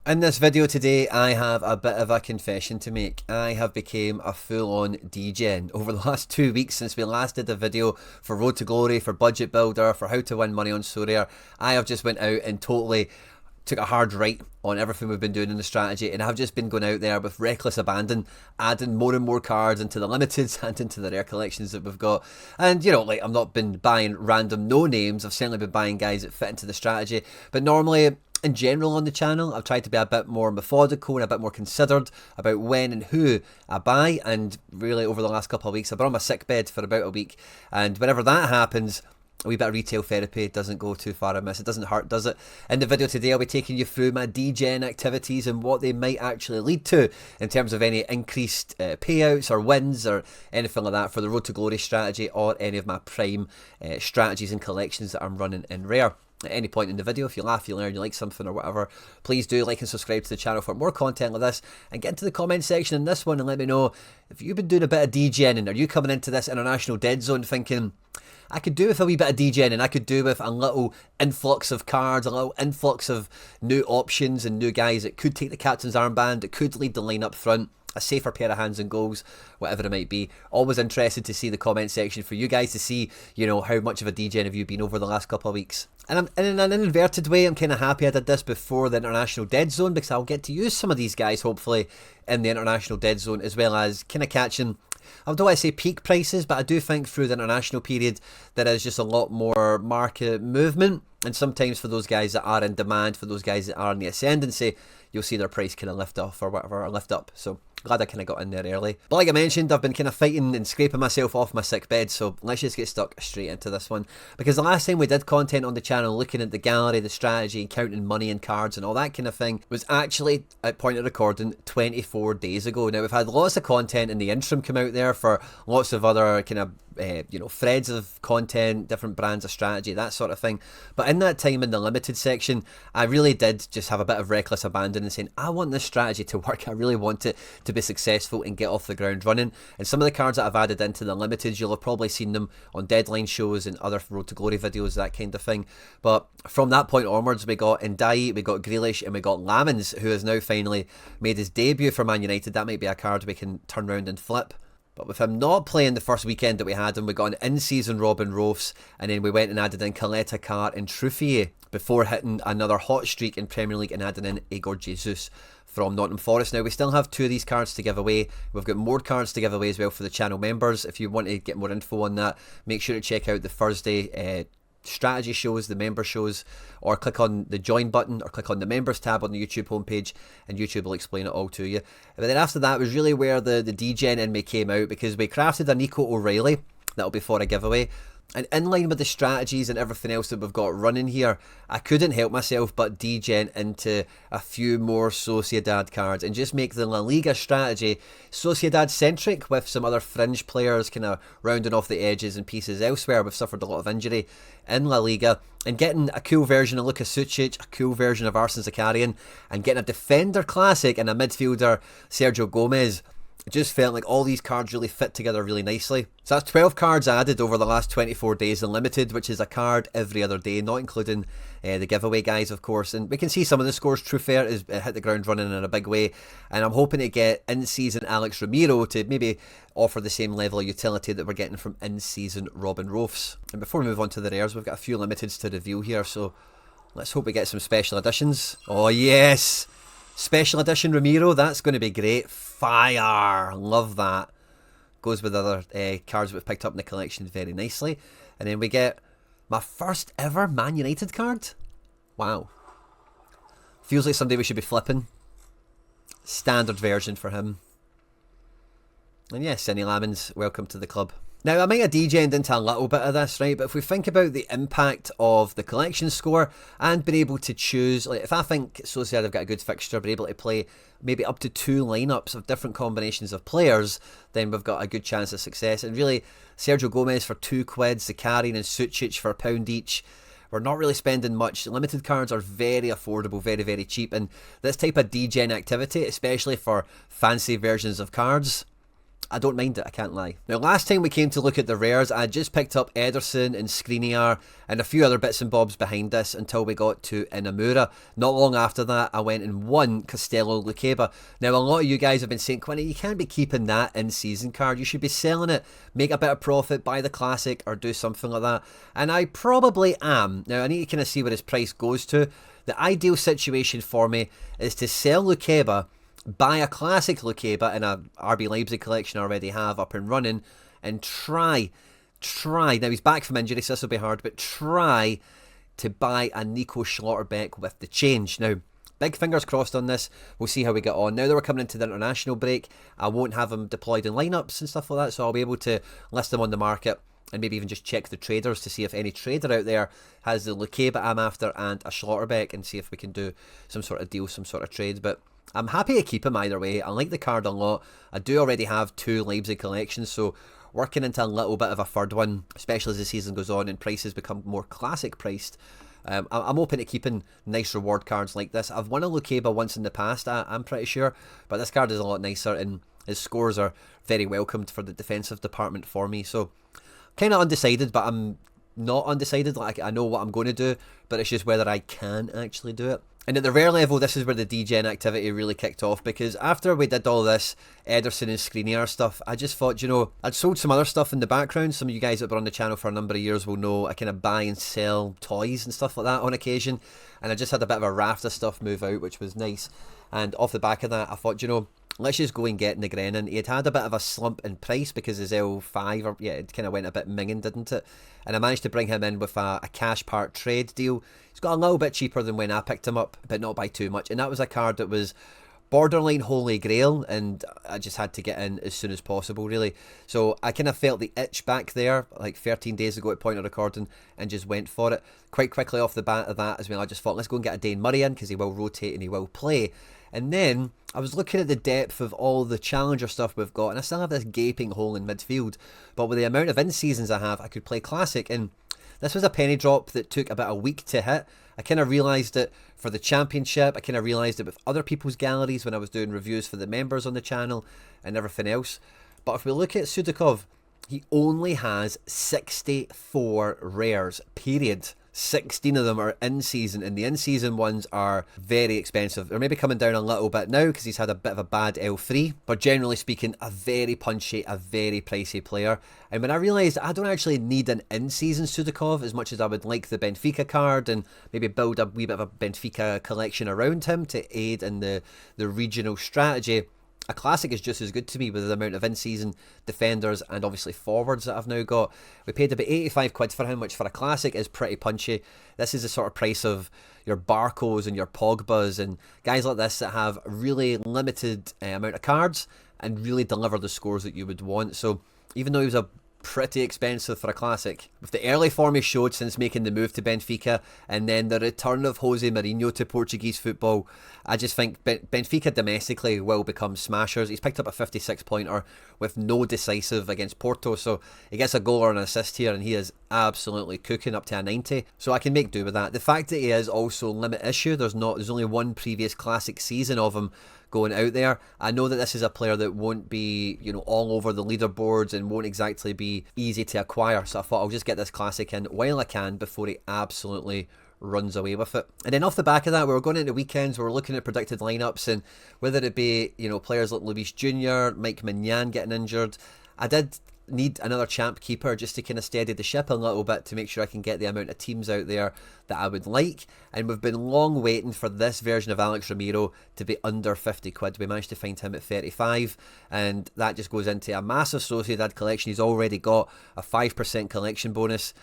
In this video today, I have a bit of a confession to make. I have become a full-on degen. Over the last 2 weeks since we last did a video for Road to Glory, for Budget Builder, for how to win money on Sorare, I have just went out and totally took a hard right on everything we've been doing in the strategy, and I've just been going out there with reckless abandon, adding more and more cards into the limiteds and into the rare collections that we've got. And you know, like, I've not been buying random no names, I've certainly been buying guys that fit into the strategy, but normally in general on the channel, I've tried to be a bit more methodical and a bit more considered about when and who I buy. And really over the last couple of weeks, I've been on my sick bed for about a week, and whenever that happens, a wee bit of retail therapy doesn't go too far amiss. It doesn't hurt, does it? In the video today, I'll be taking you through my degen activities and what they might actually lead to in terms of any increased payouts or wins or anything like that for the Road to Glory strategy or any of my prime strategies and collections that I'm running in rare. At any point in the video, if you laugh, you learn, you like something or whatever, please do like and subscribe to the channel for more content like this, and get into the comment section in this one and let me know if you've been doing a bit of degenning. Are you coming into this international dead zone thinking, I could do with a wee bit of degenning, I could do with a little influx of cards, a little influx of new options and new guys that could take the captain's armband, that could lead the line up front, a safer pair of hands and goals, whatever it might be. Always interested to see the comment section for you guys to see, you know, how much of a degen have you been over the last couple of weeks. And in an inverted way, I'm kind of happy I did this before the international dead zone, because I'll get to use some of these guys hopefully in the international dead zone, as well as kind of catching, I don't want to say peak prices, but I do think through the international period there is just a lot more market movement, and sometimes for those guys that are in demand, for those guys that are in the ascendancy, you'll see their price kind of lift off or whatever, or lift up. So glad I kind of got in there early. But like I mentioned, I've been kind of fighting and scraping myself off my sick bed, so let's just get stuck straight into this one. Because the last time we did content on the channel looking at the gallery, the strategy, counting money and cards and all that kind of thing, was actually, at point of recording, 24 days ago. Now we've had lots of content in the interim come out there for lots of other kind of you know, threads of content, different brands of strategy, that sort of thing. But in that time in the limited section, I really did just have a bit of reckless abandon and saying, I want this strategy to work, I really want it to be successful and get off the ground running. And some of the cards that I've added into the limited, you'll have probably seen them on deadline shows and other Road to Glory videos, that kind of thing. But from that point onwards, we got Ndai, we got Grealish, and we got Lamens, who has now finally made his debut for Man United. That might be a card we can turn around and flip. But with him not playing the first weekend that we had him, we got an in-season Robin Roofs, and then we went and added in Coletta Carr and Truffier before hitting another hot streak in Premier League and adding in Igor Jesus from Nottingham Forest. Now we still have 2 of these cards to give away. We've got more cards to give away as well for the channel members. If you want to get more info on that, make sure to check out the Thursday strategy shows, the member shows, or click on the join button or click on the members tab on the YouTube homepage, and YouTube will explain it all to you. But then after that was really where the degen in me came out, because we crafted a Nico O'Reilly that'll be for a giveaway. And in line with the strategies and everything else that we've got running here, I couldn't help myself but degen into a few more Sociedad cards and just make the La Liga strategy Sociedad centric, with some other fringe players kind of rounding off the edges and pieces elsewhere. We've suffered a lot of injury in La Liga, and getting a cool version of Luka Sucic, a cool version of Arsene Zakarian, and getting a defender classic and a midfielder Sergio Gomez. It just felt like all these cards really fit together really nicely. So that's 12 cards added over the last 24 days in limited, which is a card every other day, not including the giveaway guys, of course. And we can see some of the scores. Trufair has hit the ground running in a big way, and I'm hoping to get in-season Alex Ramiro to maybe offer the same level of utility that we're getting from in-season Robin Roofs. And before we move on to the rares, we've got a few limiteds to review here, so let's hope we get some special editions. Oh yes! Special edition Ramiro, that's going to be great. Fire! Love that. Goes with other cards we've picked up in the collection very nicely. And then we get my first ever Man United card. Wow. Feels like somebody we should be flipping. Standard version for him. And yes, Cinny Lamens, welcome to the club. Now, I might have degened into a little bit of this, right? But if we think about the impact of the collection score and being able to choose, like if I think Sociedad have got a good fixture, be able to play maybe up to 2 lineups of different combinations of players, then we've got a good chance of success. And really, Sergio Gomez for £2, Zakarian and Sucic for £1 each. We're not really spending much. Limited cards are very affordable, very, very cheap. And this type of degen activity, especially for fancy versions of cards, I don't mind it, I can't lie. Now, last time we came to look at the rares, I just picked up Ederson and Skriniar and a few other bits and bobs behind this until we got to Inamura. Not long after that, I went and won Castello Luqueba. Now, a lot of you guys have been saying, Quinny, you can't be keeping that in-season card. You should be selling it, make a bit of profit, buy the classic, or do something like that. And I probably am. Now, I need to kind of see where his price goes to. The ideal situation for me is to sell Luqueba, buy a classic Luqueba in a RB Leipzig collection I already have up and running, and try, now he's back from injury so this will be hard, but try to buy a Nico Schlotterbeck with the change. Now, big fingers crossed on this, we'll see how we get on. Now that we're coming into the international break, I won't have him deployed in lineups and stuff like that, so I'll be able to list them on the market and maybe even just check the traders to see if any trader out there has the Luqueba I'm after and a Schlotterbeck, and see if we can do some sort of deal, some sort of trade. But I'm happy to keep him either way. I like the card a lot. I do already have 2 Leipzig collections, so working into a little bit of a third one, especially as the season goes on and prices become more classic priced, I'm open to keeping nice reward cards like this. I've won a Luqueba once in the past, I'm pretty sure, but this card is a lot nicer and his scores are very welcomed for the defensive department for me. So kind of undecided, but I'm not undecided. Like, I know what I'm going to do, but it's just whether I can actually do it. And at the rare level, this is where the degen activity really kicked off, because after we did all this Ederson and Skriniar stuff, I just thought, you know, I'd sold some other stuff in the background. Some of you guys that were on the channel for a number of years will know I kind of buy and sell toys and stuff like that on occasion, and I just had a bit of a raft of stuff move out, which was nice. And off the back of that, I thought, you know, let's just go and get Negrenin. He had a bit of a slump in price because his L5, or yeah, it kind of went a bit minging, didn't it? And I managed to bring him in with a cash part trade deal. He's got a little bit cheaper than when I picked him up, but not by too much. And that was a card that was borderline holy grail, and I just had to get in as soon as possible, really. So I kind of felt the itch back there, like 13 days ago at point of recording, and just went for it. Quite quickly off the bat of that as well, I just thought, let's go and get a Dane Murray in, because he will rotate and he will play. And then I was looking at the depth of all the challenger stuff we've got, and I still have this gaping hole in midfield. But with the amount of in-seasons I have, I could play classic. And this was a penny drop that took about a week to hit. I kind of realised it for the championship. I kind of realised it with other people's galleries when I was doing reviews for the members on the channel and everything else. But if we look at Sudakov, he only has 64 rares, period. 16 of them are in-season, and the in-season ones are very expensive. They're maybe coming down a little bit now because he's had a bit of a bad L3, but generally speaking, a very punchy, a very pricey player. And when I realised I don't actually need an in-season Sudakov as much as I would like the Benfica card, and maybe build a wee bit of a Benfica collection around him to aid in the regional strategy, a classic is just as good to me with the amount of in-season defenders and obviously forwards that I've now got. We paid about 85 quid for him, which for a classic is pretty punchy. This is the sort of price of your Barcos and your Pogbas and guys like this that have really limited amount of cards and really deliver the scores that you would want. So even though he was a pretty expensive for a classic, with the early form he showed since making the move to Benfica and then the return of Jose Mourinho to Portuguese football, I just think Benfica domestically will become smashers. He's picked up a 56 pointer with no decisive against Porto, so he gets a goal or an assist here and he is absolutely cooking up to a 90, so I can make do with that. The fact that he is also limit issue, there's only one previous classic season of him going out there. I know that this is a player that won't be, you know, all over the leaderboards and won't exactly be easy to acquire, so I thought I'll just get this classic in while I can before he absolutely runs away with it. And then off the back of that, we were going into weekends, we were looking at predicted lineups, and whether it be, you know, players like Luis Jr., Mike Mignan getting injured, I did need another champ keeper just to kind of steady the ship a little bit to make sure I can get the amount of teams out there that I would like. And we've been long waiting for this version of Alex Ramiro to be under 50 quid. We managed to find him at 35, and that just goes into a massive Sociedad collection. He's already got a 5% collection bonus,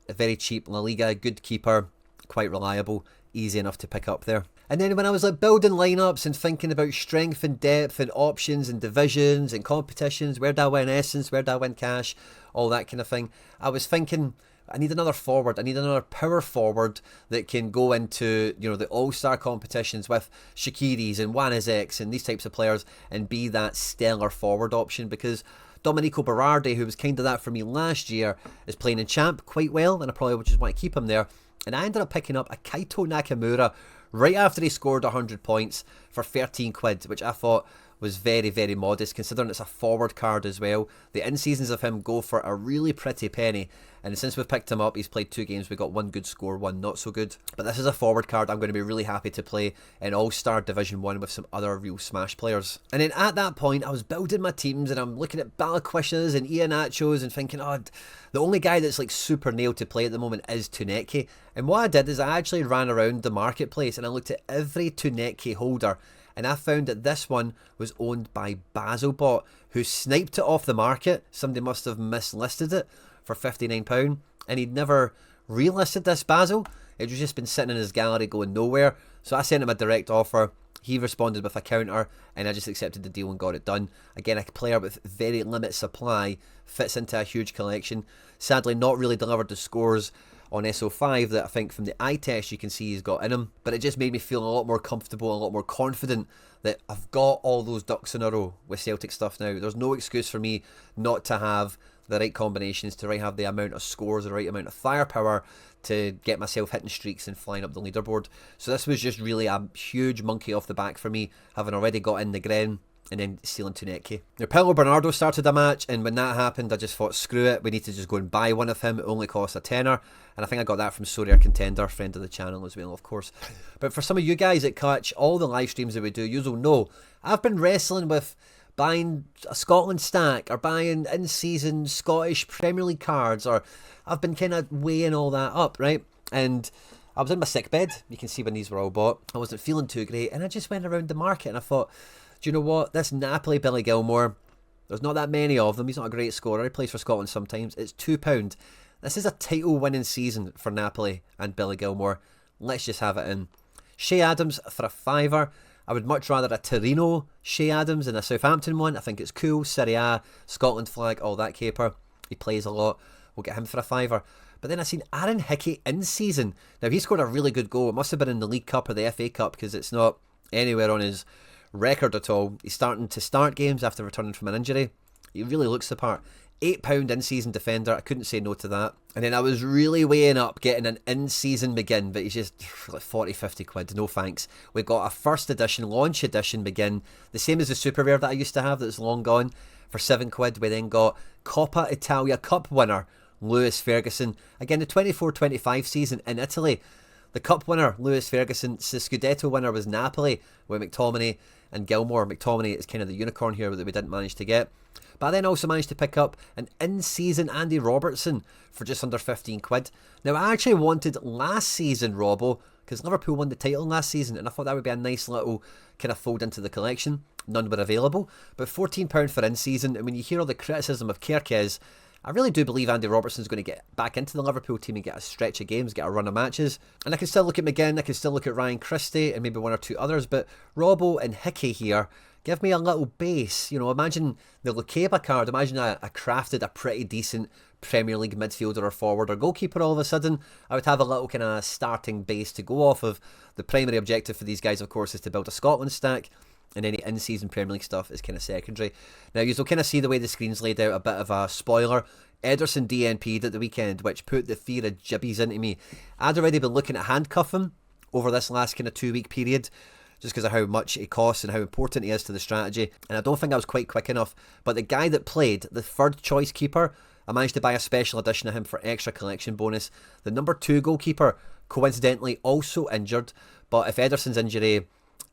a very cheap La Liga, good keeper, quite reliable, easy enough to pick up there. And then when I was like building lineups and thinking about strength and depth and options and divisions and competitions, where do I win essence, where do I win cash, all that kind of thing, I was thinking I need another forward. I need another power forward that can go into, you know, the all-star competitions with Shakiris and Wanizeks and these types of players and be that stellar forward option, because Domenico Berardi, who was kind of that for me last year, is playing in champ quite well, and I probably would just want to keep him there. And I ended up picking up a Kaito Nakamura right after he scored 100 points for 13 quid, which I thought was very, very modest, considering it's a forward card as well. The in-seasons of him go for a really pretty penny, and since we've picked him up, he's played 2 games. We got 1 good score, 1 not so good. But this is a forward card I'm going to be really happy to play in All-Star Division 1 with some other real smash players. And then at that point, I was building my teams, and I'm looking at Balaquishas and Iheanachos and thinking, oh, the only guy that's like super nailed to play at the moment is Tuneki. And what I did is I actually ran around the marketplace and I looked at every Tuneki holder, and I found that this one was owned by Basilbot, who sniped it off the market. Somebody must have mislisted it for £59, and he'd never relisted this Basil. It was just been sitting in his gallery going nowhere. So I sent him a direct offer. He responded with a counter, and I just accepted the deal and got it done. Again, a player with very limited supply, fits into a huge collection. Sadly, not really delivered the scores on SO5 that I think from the eye test you can see he's got in him. But it just made me feel a lot more comfortable, a lot more confident that I've got all those ducks in a row with Celtic stuff now. There's no excuse for me not to have the right combinations, to have the amount of scores, the right amount of firepower to get myself hitting streaks and flying up the leaderboard. So this was just really a huge monkey off the back for me, having already got in the Gren and then stealing Tuneki. Now, Paulo Bernardo started a match, and when that happened, I just thought, screw it, we need to just go and buy one of him. It only costs a tenner, and I think I got that from Sorare Contender, friend of the channel as well, of course. But for some of you guys that catch all the live streams that we do, you'll know I've been wrestling with buying a Scotland stack or buying in-season Scottish Premier League cards, or I've been kind of weighing all that up, right? And I was in my sick bed. You can see when these were all bought. I wasn't feeling too great, and I just went around the market and I thought, do you know what? This Napoli Billy Gilmore, there's not that many of them. He's not a great scorer. He plays for Scotland sometimes. It's £2. This is a title-winning season for Napoli and Billy Gilmore. Let's just have it in. Shea Adams for a £5. I would much rather a Torino Shea Adams than a Southampton one. I think it's cool. Serie A, Scotland flag, all that caper. He plays a lot. We'll get him for a £5. But then I seen Aaron Hickey in season. Now, he scored a really good goal. It must have been in the League Cup or the FA Cup, because it's not anywhere on his record at all. He's starting to start games after returning from an injury. He really looks the part. £8 in-season defender. I couldn't say no to that. And then I was really weighing up getting an in-season McGinn, but he's just like 40-50 quid. No thanks. We got a first edition, launch edition McGinn, the same as the super rare that I used to have that's long gone, for £7. We then got Coppa Italia Cup winner Lewis Ferguson. Again, the 24-25 season in Italy. The cup winner, Lewis Ferguson. The Scudetto winner was Napoli with McTominay and Gilmore. McTominay is kind of the unicorn here that we didn't manage to get. But I then also managed to pick up an in-season Andy Robertson for just under 15 quid. Now, I actually wanted last season Robbo, because Liverpool won the title last season, and I thought that would be a nice little kind of fold into the collection. None were available, but £14 for in-season. And when you hear all the criticism of Kerkez, I really do believe Andy Robertson's going to get back into the Liverpool team and get a stretch of games, get a run of matches. And I can still look at McGinn, I can still look at Ryan Christie and maybe one or two others, but Robbo and Hickey here give me a little base. You know, imagine the Goalkeeper card, imagine I crafted a pretty decent Premier League midfielder or forward or goalkeeper all of a sudden. I would have a little kind of starting base to go off of. The primary objective for these guys, of course, is to build a Scotland stack, and any in-season Premier League stuff is kind of secondary. Now, you'll kind of see the way the screen's laid out, a bit of a spoiler. Ederson DNP'd at the weekend, which put the fear of jibbies into me. I'd already been looking at handcuff him over this last kind of 2-week period, just because of how much it costs and how important he is to the strategy. And I don't think I was quite quick enough. But the guy that played, the third choice keeper, I managed to buy a special edition of him for extra collection bonus. The number 2 goalkeeper, coincidentally, also injured. But if Ederson's injury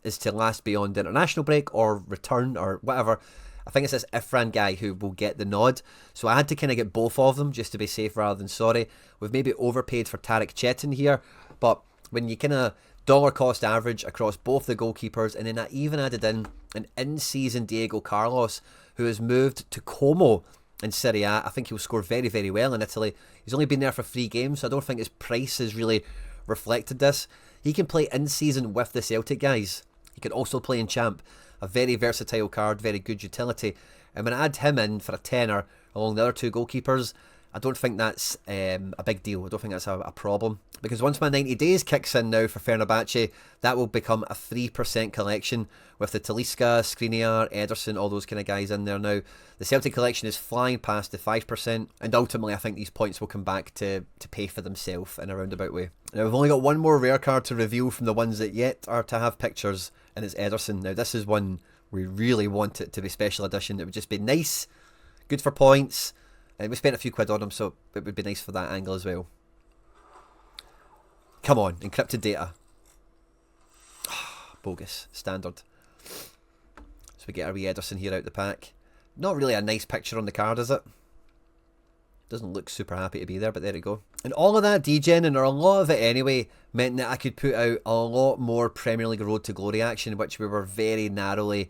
is to last beyond the international break or return or whatever, I think it's this Ifran guy who will get the nod. So I had to kind of get both of them just to be safe rather than sorry. We've maybe overpaid for Tarek Chetin here, but when you kind of dollar cost average across both the goalkeepers, and then I even added in an in-season Diego Carlos who has moved to Como in Serie A. I think he'll score very, very well in Italy. He's only been there for 3 games, so I don't think his price has really reflected this. He can play in-season with the Celtic guys. He can also play in Champ. A very versatile card, very good utility. And when I add him in for a tenner along the other 2 goalkeepers, I don't think that's a big deal. I don't think that's a problem. Because once my 90 days kicks in now for Fenerbahce, that will become a 3% collection with the Talisca, Skriniar, Ederson, all those kind of guys in there now. The Celtic collection is flying past the 5%, and ultimately I think these points will come back to pay for themselves in a roundabout way. Now we've only got one more rare card to reveal from the ones that yet are to have pictures, and it's Ederson. Now this is one we really want it to be special edition. It would just be nice, good for points, and we spent a few quid on him, so it would be nice for that angle as well. Come on, encrypted data. Bogus, standard. So we get our wee Ederson here out the pack. Not really a nice picture on the card, is it? Doesn't look super happy to be there, but there we go. And all of that degening, or a lot of it anyway, meant that I could put out a lot more Premier League Road to Glory action, which we were very narrowly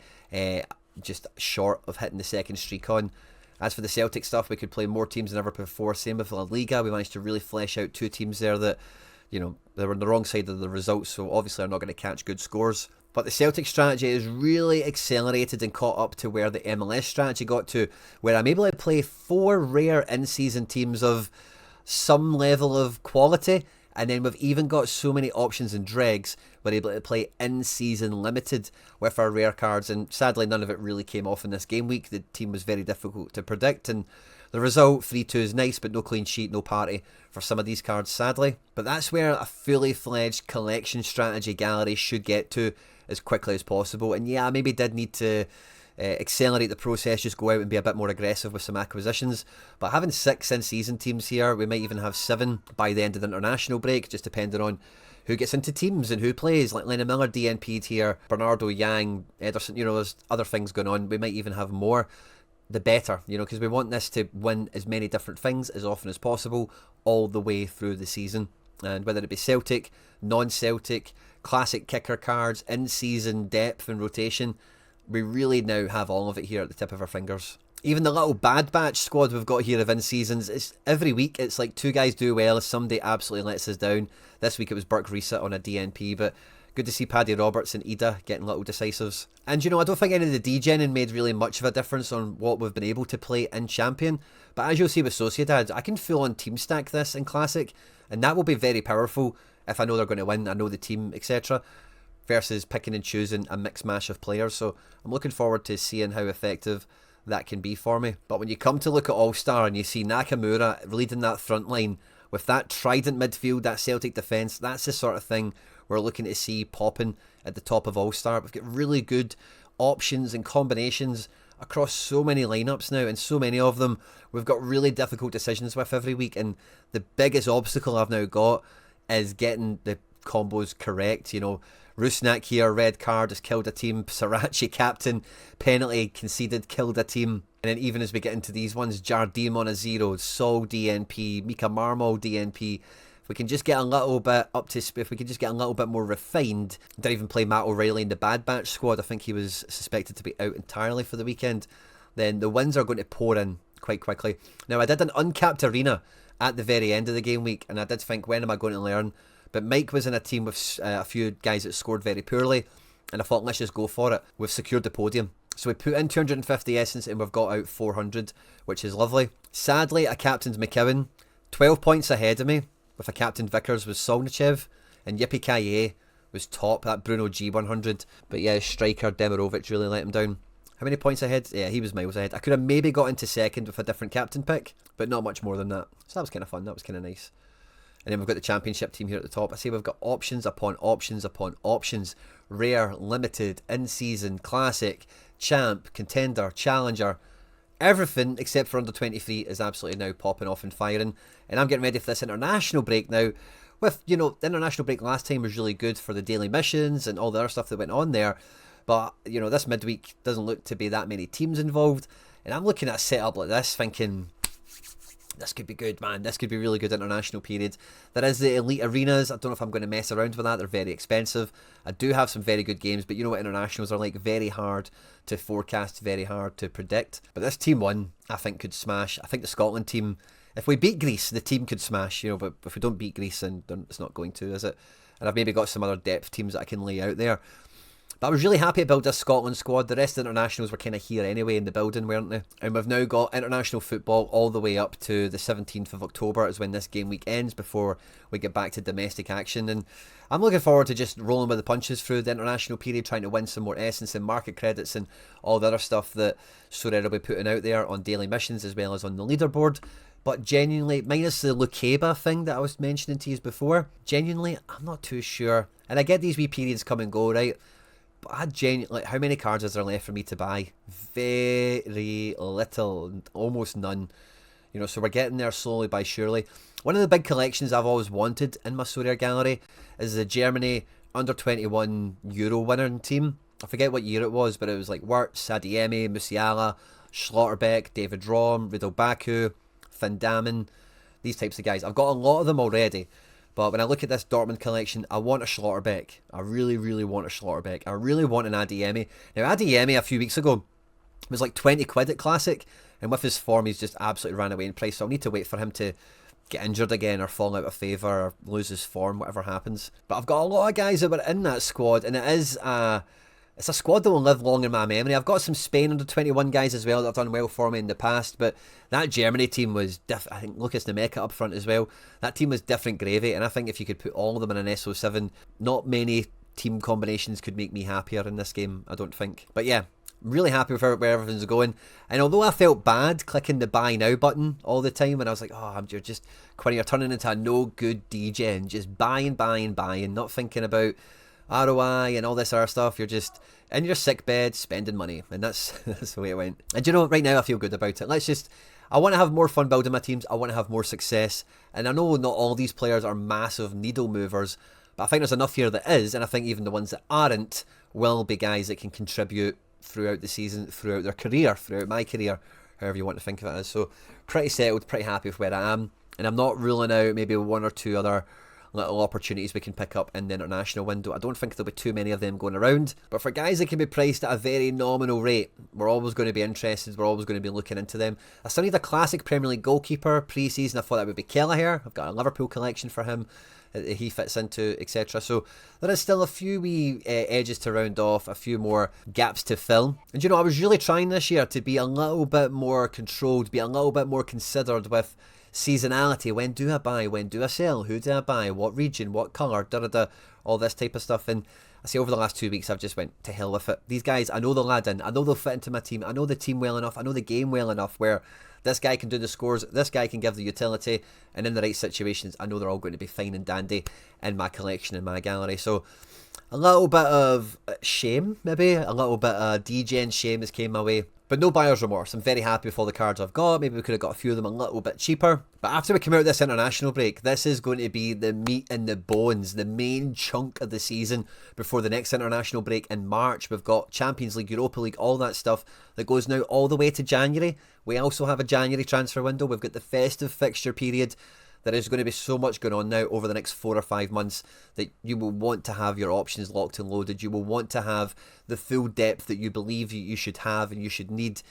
just short of hitting the second streak on. As for the Celtic stuff, we could play more teams than ever before. Same with La Liga. We managed to really flesh out two teams there that, you know, they were on the wrong side of the results, so obviously are not going to catch good scores. But the Celtic strategy is really accelerated and caught up to where the MLS strategy got to, where I'm able to play 4 rare in-season teams of some level of quality, and then we've even got so many options and dregs, we're able to play in-season limited with our rare cards, and sadly none of it really came off in this game week. The team was very difficult to predict, and the result, 3-2, is nice, but no clean sheet, no party for some of these cards, sadly. But that's where a fully fledged collection strategy gallery should get to as quickly as possible. And yeah, I maybe did need to accelerate the process, just go out and be a bit more aggressive with some acquisitions. But having 6 in-season teams here, we might even have 7 by the end of the international break, just depending on who gets into teams and who plays. Like Lennon Miller DNP'd here, Bernardo, Yang, Ederson, you know, there's other things going on. We might even have more. The better, you know, because we want this to win as many different things as often as possible all the way through the season. And whether it be Celtic, non-Celtic, classic kicker cards, in-season depth and rotation, we really now have all of it here at the tip of our fingers. Even the little bad batch squad we've got here of in-seasons, it's every week it's like 2 guys do well, somebody absolutely lets us down. This week it was Burke Reset on a DNP, but good to see Paddy Roberts and Ida getting little decisives. And you know, I don't think any of the degening made really much of a difference on what we've been able to play in Champion. But as you'll see with Sociedad, I can full on team stack this in Classic, and that will be very powerful if I know they're going to win, I know the team, etc. Versus picking and choosing a mix mash of players. So I'm looking forward to seeing how effective that can be for me. But when you come to look at All-Star and you see Nakamura leading that front line with that trident midfield, that Celtic defence, that's the sort of thing we're looking to see popping at the top of All-Star. We've got really good options and combinations across so many lineups now, and so many of them we've got really difficult decisions with every week, and the biggest obstacle I've now got is getting the combos correct. You know, Rusnak here, red card, has killed a team. Sriracha captain, penalty conceded, killed a team. And then even as we get into these ones, Jardim on a 0, Sol DNP, Mika Marmol DNP. If we can just get a little bit up to, if we can just get a little bit more refined, didn't even play Matt O'Reilly in the bad batch squad. I think he was suspected to be out entirely for the weekend. Then the wins are going to pour in quite quickly. Now I did an uncapped arena at the very end of the game week, and I did think, when am I going to learn? But Mike was in a team with a few guys that scored very poorly, and I thought, let's just go for it. We've secured the podium. So we put in 250 essence and we've got out 400, which is lovely. Sadly, I captained McKeown, 12 points ahead of me. With a captain Vickers was Solnichev, and Yippee Kaye was top, that Bruno G100. But yeah, striker Demirovic really let him down. How many points ahead? Yeah, he was miles ahead. I could have maybe got into second with a different captain pick, but not much more than that. So that was kind of fun, that was kind of nice. And then we've got the championship team here at the top. I say we've got options upon options upon options. Rare, limited, in-season, classic, champ, contender, challenger. Everything except for under 23 is absolutely now popping off and firing. And I'm getting ready for this international break now. With, you know, the international break last time was really good for the daily missions and all the other stuff that went on there. But, you know, this midweek doesn't look to be that many teams involved. And I'm looking at a setup like this thinking, this could be good, man. This could be really good international period. There is the elite arenas. I don't know if I'm going to mess around with that. They're very expensive. I do have some very good games, but you know what internationals are like. Very hard to forecast, very hard to predict. But this team one, I think, could smash. I think the Scotland team, if we beat Greece, the team could smash, you know, but if we don't beat Greece, then it's not going to, is it? And I've maybe got some other depth teams that I can lay out there. But I was really happy to build this Scotland squad. The rest of the internationals were kind of here anyway in the building, weren't they? And we've now got international football all the way up to the 17th of October is when this game week ends before we get back to domestic action. And I'm looking forward to just rolling with the punches through the international period, trying to win some more essence and market credits and all the other stuff that Sorare will be putting out there on daily missions as well as on the leaderboard. But genuinely, minus the Lukeba thing that I was mentioning to you before, genuinely, I'm not too sure. And I get these wee periods come and go, right? But I genuinely, how many cards is there left for me to buy? Very little, almost none. You know, so we're getting there slowly by surely. One of the big collections I've always wanted in my Sorare gallery is the Germany under-21 Euro winning team. I forget what year it was, but it was like Wirtz, Adeyemi, Musiala, Schlotterbeck, David Raum, Riedel Baku, Van Damme, these types of guys. I've got a lot of them already, but when I look at this Dortmund collection, I want a Schlotterbeck. I really, really want a Schlotterbeck. I really want an Adeyemi. Now, Adeyemi a few weeks ago was like 20 quid at Classic, and with his form, he's just absolutely ran away in price, so I'll need to wait for him to get injured again or fall out of favour or lose his form, whatever happens. But I've got a lot of guys that were in that squad, and it's a squad that will live long in my memory. I've got some Spain under-21 guys as well that have done well for me in the past, but that Germany team was I think Lucas Nemeka up front as well. That team was different gravy, and I think if you could put all of them in an SO7, not many team combinations could make me happier in this game, I don't think. But yeah, I'm really happy with where everything's going. And although I felt bad clicking the buy now button all the time, and I was like, oh, you're just, Quinny, you're turning into a no good degen, just buying, not thinking about ROI and all this other stuff. You're just in your sick bed spending money, and that's the way it went. And you know, right now I feel good about it. I want to have more fun building my teams. I want to have more success, and I know not all these players are massive needle movers, but I think there's enough here that is, and I think even the ones that aren't will be guys that can contribute throughout the season, throughout their career, throughout my career, however you want to think of it as. So pretty settled, pretty happy with where I am, and I'm not ruling out maybe one or two other little opportunities we can pick up in the international window. I don't think there'll be too many of them going around, but for guys that can be priced at a very nominal rate, we're always going to be interested, we're always going to be looking into them. I still need a classic Premier League goalkeeper pre-season. I thought that would be Kelleher. I've got a Liverpool collection for him that he fits into, etc. So there is still a few wee edges to round off, a few more gaps to fill. And you know, I was really trying this year to be a little bit more controlled, be a little bit more considered with seasonality. When do I buy? When do I sell? Who do I buy? What region? What colour? All this type of stuff. And I say over the last 2 weeks, I've just went to hell with it. These guys, I know they'll add in. I know they'll fit into my team. I know the team well enough. I know the game well enough where this guy can do the scores, this guy can give the utility, and in the right situations, I know they're all going to be fine and dandy in my collection, in my gallery. So a little bit of shame, maybe. A little bit of degen shame has came my way. But no buyer's remorse. I'm very happy with all the cards I've got. Maybe we could have got a few of them a little bit cheaper. But after we come out of this international break, this is going to be the meat and the bones, the main chunk of the season before the next international break in March. We've got Champions League, Europa League, all that stuff that goes now all the way to January. We also have a January transfer window. We've got the festive fixture period. There is going to be so much going on now over the next 4 or 5 months that you will want to have your options locked and loaded. You will want to have the full depth that you believe you should have and you should need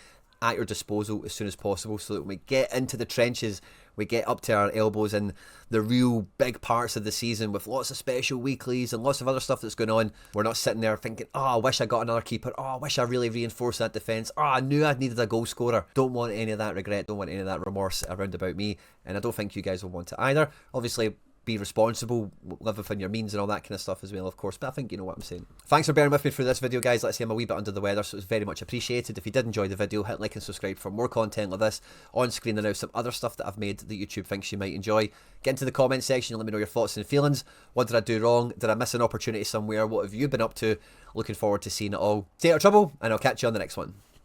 at your disposal as soon as possible, so that when we get into the trenches, we get up to our elbows in the real big parts of the season with lots of special weeklies and lots of other stuff that's going on. We're not sitting there thinking, oh, I wish I got another keeper. Oh, I wish I really reinforced that defence. Oh, I knew I needed a goal scorer. Don't want any of that regret. Don't want any of that remorse around about me. And I don't think you guys will want it either. Obviously, be responsible, live within your means and all that kind of stuff as well, of course, but I think you know what I'm saying. Thanks for bearing with me through this video, guys. Let's say I'm a wee bit under the weather, so it's very much appreciated. If you did enjoy the video, hit like and subscribe for more content like this on screen, and now some other stuff that I've made that YouTube thinks you might enjoy. Get into the comment section and let me know your thoughts and feelings. What did I do wrong? Did I miss an opportunity somewhere? What have you been up to? Looking forward to seeing it all. Stay out of trouble, and I'll catch you on the next one.